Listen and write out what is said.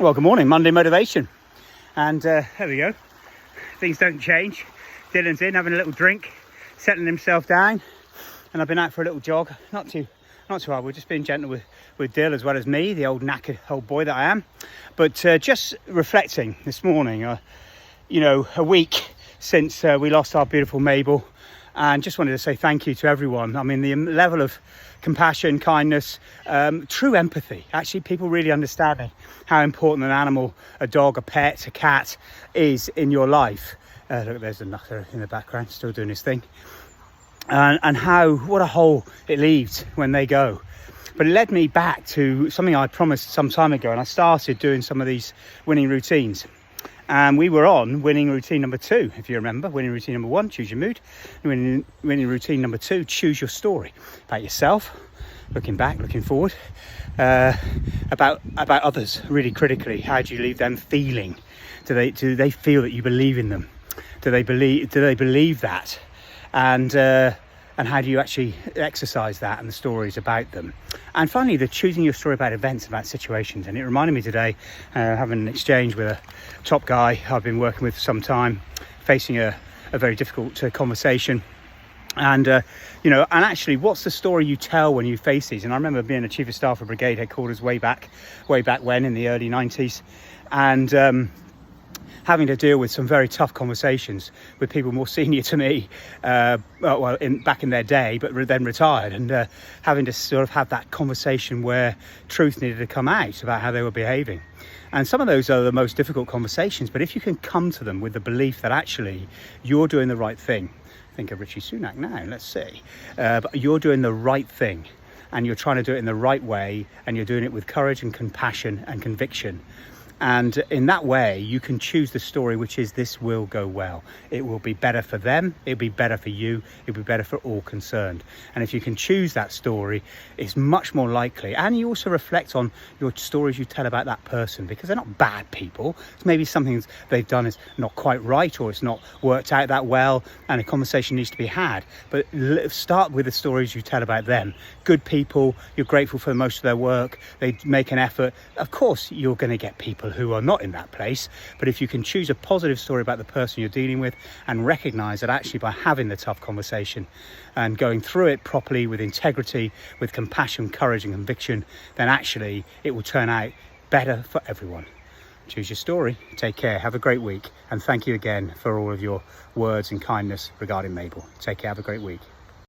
Well, good morning, Monday motivation. And there we go. Things don't change. Dylan's in having a little drink, settling himself down, and I've been out for a little jog. Not too hard. We're just being gentle with Dill as well as me, the old knackered old boy that I am. But just reflecting this morning, a week since we lost our beautiful Mabel, and just wanted to say thank you to everyone. I mean, the level of compassion, kindness, true empathy, actually people really understanding how important an animal, a dog, a pet, a cat is in your life. Look, there's a knucker in the background still doing his thing, and what a hole it leaves when they go. But it led me back to something I promised some time ago, and I started doing some of these winning routines. And we were on winning routine number 2, if you remember. Winning routine number 1, choose your mood. Winning routine number 2, choose your story about yourself, looking back, looking forward, about others. Really critically, how do you leave them feeling? Do they feel that you believe in them? Do they believe that? And how do you actually exercise that and the stories about them? And finally, the choosing your story about events, about situations. And it reminded me today, having an exchange with a top guy I've been working with for some time, facing a very difficult conversation. And, and actually, what's the story you tell when you face these? And I remember being a chief of staff of brigade headquarters way back when in the early 90s. And having to deal with some very tough conversations with people more senior to me, back in their day, but then retired, and having to sort of have that conversation where truth needed to come out about how they were behaving. And some of those are the most difficult conversations, but if you can come to them with the belief that actually you're doing the right thing, think of Richie Sunak now, let's see, but you're doing the right thing, and you're trying to do it in the right way, and you're doing it with courage and compassion and conviction. And in that way, you can choose the story, which is this will go well. It will be better for them. It'll be better for you. It'll be better for all concerned. And if you can choose that story, it's much more likely. And you also reflect on your stories you tell about that person, because they're not bad people. It's maybe something they've done is not quite right, or it's not worked out that well, and a conversation needs to be had. But start with the stories you tell about them. Good people, you're grateful for most of their work. They make an effort. Of course, you're going to get people who are not in that place, but if you can choose a positive story about the person you're dealing with and recognize that actually by having the tough conversation and going through it properly with integrity, with compassion, courage and conviction, then actually it will turn out better for everyone. Choose your story. Take care. Have a great week, and thank you again for all of your words and kindness regarding Mabel. Take care. Have a great week.